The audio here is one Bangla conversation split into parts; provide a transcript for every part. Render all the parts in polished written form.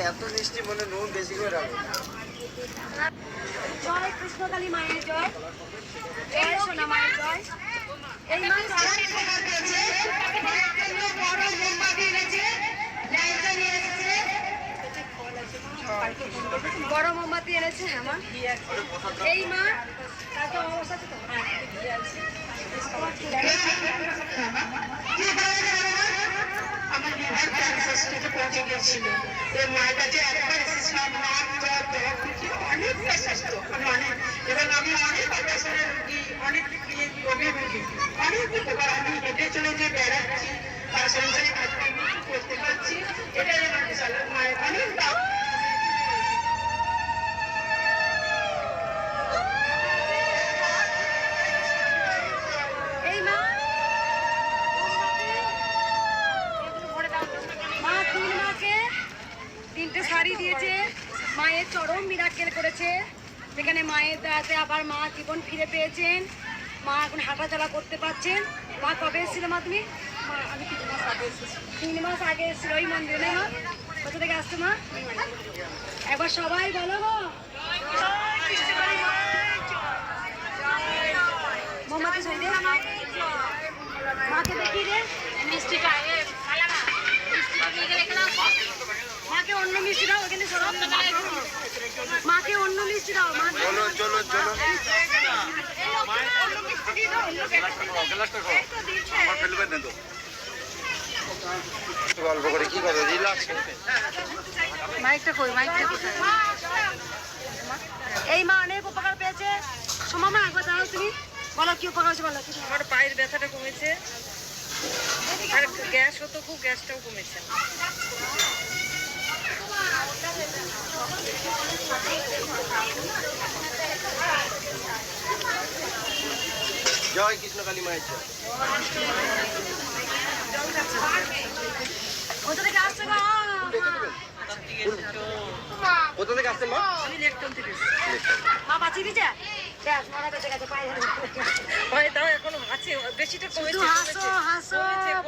এত মিষ্টি মনে নুন বেশি করে রাখো। জয় কৃষ্ণকালী মায়ের জয়, জয় সোনা মায়ের জয়। এই মা বড় মোমবাতি এনেছে। হ্যাঁ মা, এই মা তাকে অবস্থা আছে তো আমার বিভাগ পৌঁছে গিয়েছিল। এই মায়ের কাছে একবার এসেছিলাম, অনেকটা স্বাস্থ্য অনেক, এবং আমি অনেক অপারেশনের রোগী, অনেক রোগী রোগী, অনেক উপকার। আমি হেঁটে চলে যে বেড়াচ্ছি, তার সংসারে কাজ করতে পারছি, এটাই আমার বিশাল মায়ের অনেক দাম। তিনটে শাড়ি দিয়েছে, মায়ের চরম মিরাকেল করেছে। সেখানে মায়ের দয়াতে আবার মা জীবন ফিরে পেয়েছেন, মা এখন হাঁটাচলা করতে পারছেন। মা কবে এসেছিল মা তুমি? আমি 3 মাস আগে এসেছিল ওই মন্দিরে। মা কোথা থেকে আসছো মা? একবার সবাই বলো গো মোমবাতি সই দে, মাকে দেখি রে মিষ্টিটা, মাকে অন্য মিষ্টি দাও, এখানে মাকে অন্য মিষ্টি দাও। চলো চলো চলো, গল্প করে কি কথা রিল্যাক্স। মাইকটা কই, মাইকটা কোথায়? এই মা অনেক উপকার পেয়েছে। সোমা মা একবার দাঁড়াও, তুমি বলো কি উপকার হয়েছে বলো। আমার পায়ের ব্যথাটা কমেছে, আর গ্যাস হতো খুব, গ্যাসটাও কমেছে। জয় কৃষ্ণকালী মায়ের জয়। কোথা থেকে আসছে গো? কোথা থেকে আসছেন মা? আমি লেকটন থেকে। মা বাঁচিয়ে দিচ্ছে, মারা বেঁচে গেছে, পায়ে দাও এখনো আছে, বেশিটা কমেছে। হাসো হাসো,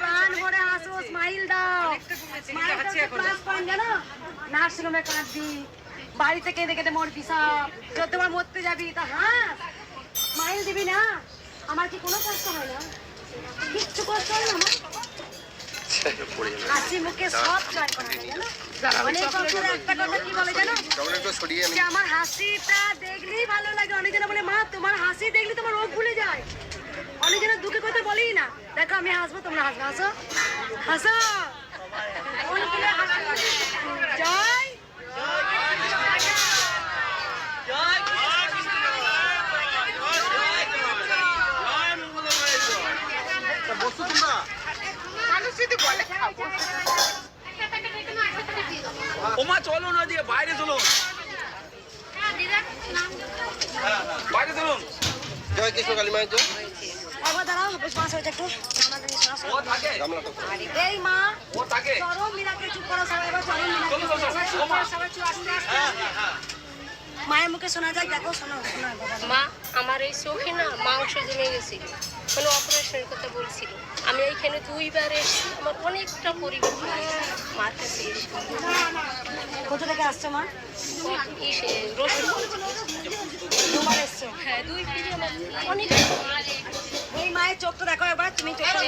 প্রাণ ভরে হাসো, স্মাইল দাও। প্লাস পয়েন্ট জানো, নার্সিংহোমে কাঁদবি, বাড়িতে কেঁদে কেঁদে মরবি সব, যতবার মরতে যাবি তা হাস, স্মাইল দিবি না। আমার কি কোনো কষ্ট হয় না? কিচ্ছু কষ্ট হয় না আমার, হাসি মুখে সব জয় করা যায় জানো। অনেক একটা কথা কি বলে জানো, যে আমার হাসিটা দেখলেই ভালো লাগে। অনেকজনে বলে মা তোমার হাসি দেখলে তোমার রোগ ভুলে যায়। অনেকজনের দুঃখের কথা বলেই না। দেখো আমি হাসবো, তোমরা হাসবো, হাসো হাসো। জয় ওমা চলো না দিয়ে বাইরে চলুন, বাইরে চলুন। জয় কৃষ্ণকালী মায়ের জয়। একবার দাঁড়াও, বেশ মাছ হয়েছে একটু। ও থাকে, এই মা ও থাকে। চরম মিরাকে চুপ করো সবাই, এবার চরম মায়ের মুখে শোনা যায়। দেখো শোনো শোনো মা, আমার এই চোখে না মাংস জমে গেছিল, মানে অপারেশনের কথা বলছিল। আমি এইখানে 2 বার এসেছি, আমার অনেকটা পরিবার মার কাছে এসে। কোথা থেকে আসছো মা? ইসে রসুন তোমার এসছো? হ্যাঁ 2 ফিরে আমার অনেক। এই মায়ের চোখটা দেখো একবার, তুমি চোখটা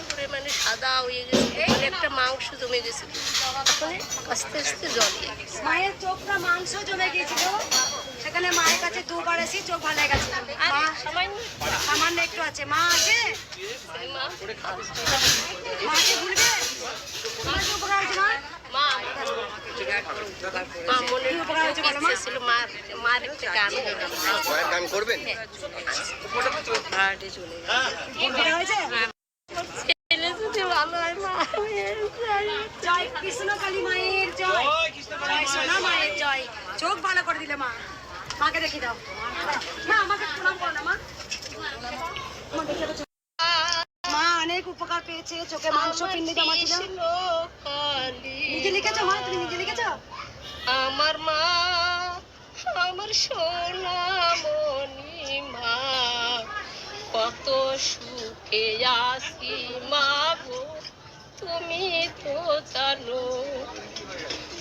করে মানে সাদা হয়ে গেছে, অনেকটা মাংস জমে গেছিল, এখন আস্তে আস্তে জলিয়ে গেছে। মায়ের চোখটা মাংস জমে গিয়েছিল, সেখানে মায়ের কাছে 2 বার এসে চোখ ভালো হয়ে গেছে। মা সামান্য একটু আছে, মা আছে, মাকে ভুলবে। মার কি উপকার হয়েছে মা? মা মনে ইচ্ছে ছিল মার একটা গান মায়ের গান করবেন? জয় কৃষ্ণকালী মায়ের জয়, জয় সোনা মায়ের জয়। চোখ ভালো করে দিলে মা, মাকে দেখে দাও। মা আমাকে প্রণাম করো না মা। মা অনেক উপকার পেয়েছে, চোখে মাংস পিণ্ড জমা ছিল। নিজে লিখেছো মা? তুমি নিজে লিখেছো? আমার মা আমার সোনা মনি এ আসি মা গো তুমি তো জানো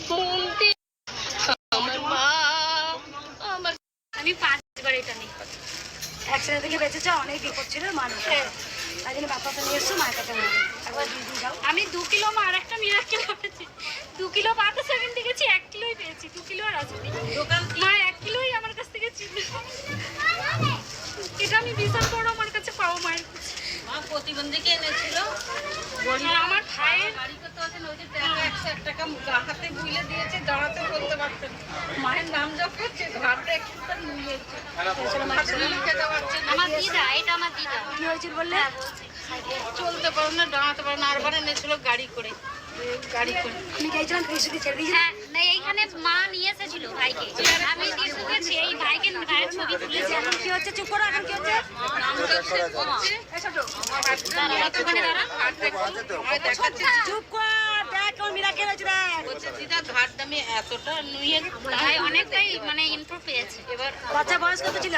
মন দিয়ে আমার মা আমার আমি 5বার এটা নিই অ্যাক্সিডেন্ট থেকে বেঁচেছে, অনেক বিপদ ছিল মানুষ, তাই জন্য বাচ্চাটা নিয়ে এসছো মায়ের কাছে একবার দিয়ে দিয়ে যাও। আমি 2 কিলো মা আর একটা মিরাক্কেল পেয়েছি। 2 কিলো পাতা সেভেন থেকে 1 কিলোই পেয়েছি। 2 কিলো আর আসেনি দোকান মা 1 কিলোই আমার কাছ থেকে ছিল। এটা আমি বিশাল বড় আমার কাছে পাও মায়ের কাছে। মা প্রতিবন্ধীকে এনেছিল আর আমার ভাইয়ের বাড়ি করতে আসেন ওই যে টাকা 100 টাকা হাতে বুইলে দিয়েছে, দাঁড়াতে বলতে পারতেন না। মায়ের নাম যখন ঘাটটা একটু নিয়েছে খেতে পারছে না। আমার দিদা, এটা আমার দিদা। কি হয়েছিল বললে? চলতে পারে না, দাঁড়াতে পারে না। আরবার এনেছিল গাড়ি করে তুমি গেছিলাম ত্রিশুটি ছেড়ে দিয়েছি। হ্যাঁ, না এইখানে মা নিয়ে এসেছিল ভাইকে। আমি দিশু গেছি এই ভাইকে ভাইয়ের ছবি তুলেছি। এখন কি হচ্ছে? চুপ করো, এখন কি হচ্ছে? ওখানে দাঁড়া। চুপ কর, দেখ কেমন মিরাকেল হয়েছে দেখ। বলছে দিদা ঘাট দামে এতটা নুয়ে ভাই অনেকটাই মানে ইমপ্রুভ পেয়েছে। এবার বাচ্চা বয়স কত ছিল?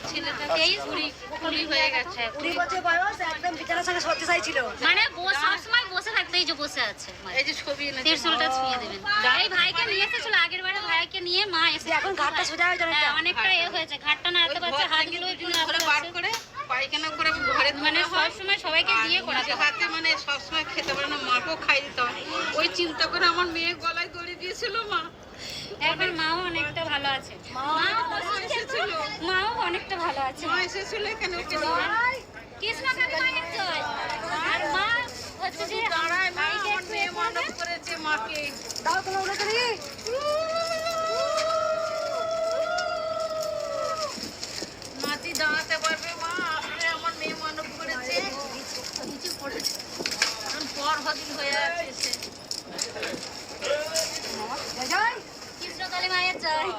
ছেলেটা 23 হয়ে গেছে। 20 বছর বয়স, একদম বিছানার সঙ্গে শয্যাশায়ী ছিল। মানে সবসময় বসে থাকতে, এই যে বসে আছে এই যে ছবি এনেছে তিরশুলটা ছুঁয়ে দেবেন। এই ভাইকে নিয়ে এসেছিল আগের বারে, ভাইকে নিয়ে মা এসে এখন ঘাটটা সোজা হয়ে যাবে। হ্যাঁ, অনেকটা এ হয়েছে, ঘাটটা নাড়তে পারছে, হাতগুলো ঘরে বার করে পায়খানা করে ঘরে মানে সবসময় সবাইকে দিয়ে করাতে হয়। হাতে মানে সবসময় খেতে পারে না, মাকেও খাই দিতে হয়। ওই চিন্তা করে আমার মেয়ে গলায় দড়ি দিয়েছিল মা। এখন মাও অনেকটা ভালো আছে। মাও অনেকটা ভালো আছে। মা এসেছিল এখানে ওকে নিয়ে। কৃষ্ণ কাকিমায়ের জয়। আর মা হচ্ছে যে দাঁড়ায় মা, ভাইকে আমার একটু মেয়ে মানব করেছে মাকে। দাও তোমার উড়ে চলি। নাতি দাঁড়াতে পারবে মা, আসলে আমার মেয়ে মানব করেছে। নিচে পড়েছে, এখন পর হদিন হয়ে আছে সে। জয় কৃষ্ণ কালী মায়ের জয়।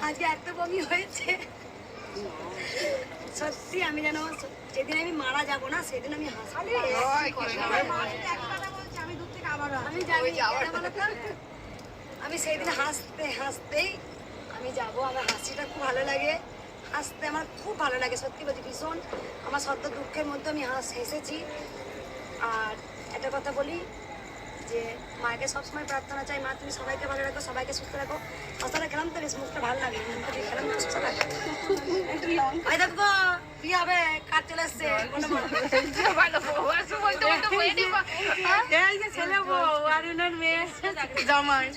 আজকে এত বমি হয়েছে সত্যি। আমি যেন যেদিন আমি মারা যাবো না সেদিন আমি হাসি। আমি জানি এটা বলো তো, আমি সেইদিন হাসতে হাসতেই আমি যাব। আমার হাসিটা খুব ভালো লাগে, হাসতে আমার খুব ভালো লাগে, সত্যি বলছি ভীষণ। আমার সত্য দুঃখের মধ্যে আমি হেসেছি। আর একটা কথা বলি যে মাকে সবসময় প্রার্থনা চাই, মা তুমি সবাইকে ভালো রাখো, সবাইকে সুস্থ রাখো। মশলা খেলাম তো বেশ মুখটা ভালো লাগে, মুখটা দিয়ে খেলাম সুস্থ লাগে। ভাই দেখো বিয়ে হবে, কাজ চলে এসছে। এই যে ছেলে বউ আর ওনার মেয়ে জামাই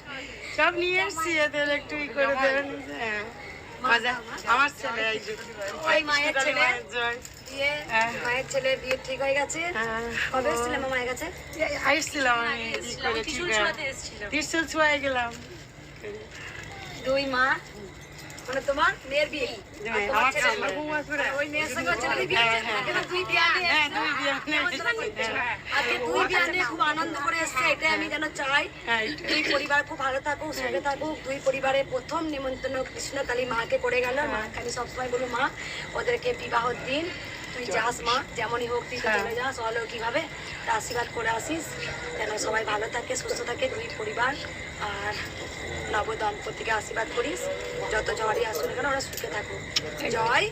সব নিয়ে এসছি, এদের একটু ই করে দেবেন। হ্যাঁ মজা। আমার ছেলে এই যে ওই মায়ের ছেলে মায়ের জয়। বিয়ে, মায়ের ছেলে বিয়ে ঠিক হয়ে গেছে। কবে এসেছিলাম মায়ের কাছে? আসছিলাম আমি ই করে, ঠিক আছে ত্রিশুল ছোঁয়ায় গেলাম। 2 মা মানে তোমার মেয়ের বিয়ে। আমার ছেলে ওই মেয়ের সঙ্গে হচ্ছে না বিয়ে। এবার 2 বিয়ে নিয়ে হ্যাঁ এসছো। 2 বিয়ে আজকে 2 বিয়ে নিয়ে খুব আনন্দ করে এসছে, এটাই আমি যেন চাই। 2 পরিবার খুব ভালো থাকুক, সুখে থাকুক। 2 পরিবারের প্রথম নিমন্ত্রণ কৃষ্ণকালী মাকে করে গেল। মাকে আমি সবসময় বলবো মা ওদেরকে বিবাহর দিন তুই যাস মা, যেমনই হোক তুই চলে যাস অলৌকিকভাবে, তা আশীর্বাদ করে আসিস যেন সবাই ভালো থাকে সুস্থ থাকে 2 পরিবার। আর নব দম্পতিকে আশীর্বাদ করিস, যত ঝড়ই আসুন কেন ওরা সুখে থাকুক। জয়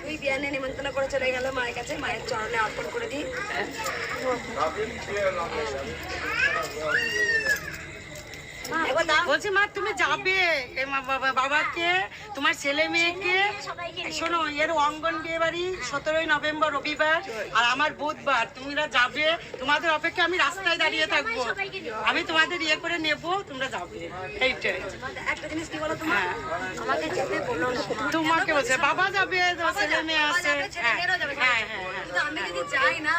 2 বিয়ানে নিমন্ত্রণ করে চলে গেল মায়ের কাছে, মায়ের চরণে অর্পণ করে দিই। এবার দাও। বলছি মা তুমি যাবে এ মা বাবাকে তোমার ছেলে মেয়েকে শোনো, এর অঙ্গন বিয়ে বাড়ি 17ই নভেম্বর রবিবার আর আমার বুধবার, তোমরা যাবে। তোমাদের অপেক্ষা আমি রাস্তায় দাঁড়িয়ে থাকবো, আমি তোমাদের ইয়ে করে নেবো, তোমরা যাবে। এইটাই একটা জিনিস কি বলো তোমার, আমাকে যেতে বললো না। তোমাকে বলছে বাবা যাবে, তোমার ছেলে মেয়ে বাবা আছে। যাবে, ছেলে মেয়েরাও যাবে। হ্যাঁ হ্যাঁ হ্যাঁ কিন্তু আমি যদি যাই না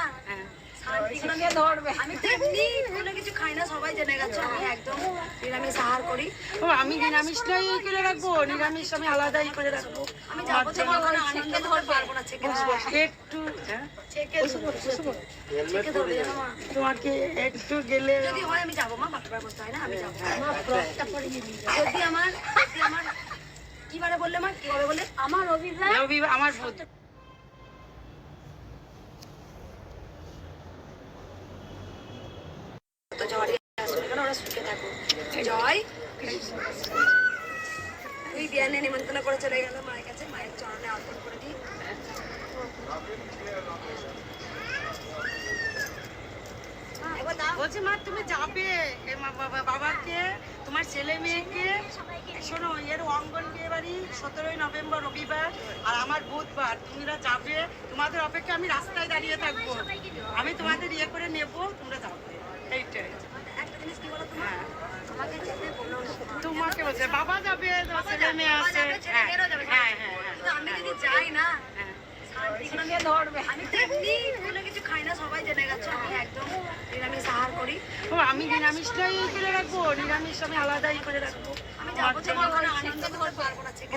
শান্তি করে ধরবে। আমি তো এমনি কোনো কিছু খাই না, সবাই জেনে গেছো আমি একদম নিরামিষ আহার করি। ও আমি নিরামিষটাই করে রাখবো, নিরামিষ আমি আলাদাই করে রাখবো। আমি যাবো তো ওখানে আনন্দ করতে পারবো না, ছেকে একটু ছেকে ছেকে ধরবে জানো মা। তোমাকে একটু গেলে যদি হয় আমি যাবো মা, বাপবার করতে হয় না, আমি যাবো। যদি আমার কি বারে বললে মা, কি হবে বলে আমার রবিবার আমার বুধ তো ঝড়ে আসলে কেন ওরা সুখে থাকুক। জয় ওই বিয়ানে নিমন্ত্রণ করে চলে গেল মায়ের কাছে, মায়ের চরণে অর্পণ করে দিই। বলছি মা তুমি যাবে বাবাকে, তোমার ছেলে মেয়েকে, শোনো এর অঙ্গন বিয়ে বাড়ি 17ই নভেম্বর রবিবার আর আমার বুধবার, তোমরা যাবে, তোমাদের অপেক্ষা আমি রাস্তায় দাঁড়িয়ে থাকবো, আমি তোমাদের ইয়ে করে নেবো, তোমরা যাবে, এইটাই। একটা জিনিস কি বলো তোমার, আমাকে যেতে বলো না। তোমাকে বলছে বাবা যাবে, তোমার ছেলে মেয়ে বাবা আছে, যাবে, ছেলে মেয়েরাও যাবে। হ্যাঁ হ্যাঁ হ্যাঁ কিন্তু আমি যদি যাই না, শান্তি করে ধরবে। আমি তো এমনি কোনো কিছু খাই না, সবাই জেনে গেছে আমি একদম নিরামিষ আহার করি। ও আমি নিরামিষটাই করে রাখবো, নিরামিষ আমি আলাদাই করে রাখবো। আমি যাবো যে ওখানে আনন্দ করতে পারবো না, ছেকে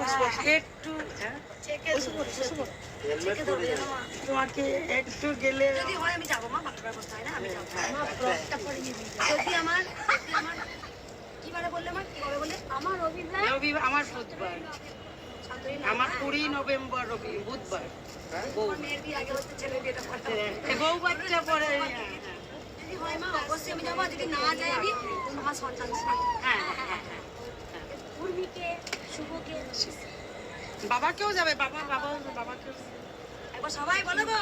একটু ছেকে ছেকে ধরবে জানো মা। তোমাকে একটু গেলে যদি হয় আমি যাবো মা, বাপের করতে হয় না, আমি যাবো। যদি আমার কি বারে বললে মা, কি বললে আমার রবিবার, আমার বুধবার, আমার 20 নভেম্বর বুধবার, আমার মেয়ের বিয়ে আগে হচ্ছে, ছেলের বিয়েটা পরে। বউ বাচ্চা পরে, যদি হয় মা অবশ্যই আমি যাবো, আর যদি না যাই আমি আমার সন্তান হ্যাঁ উর্মিকে, শুভকে, বাবাকেও যাবে, বাবাকেও একবার সবাই বলো গো।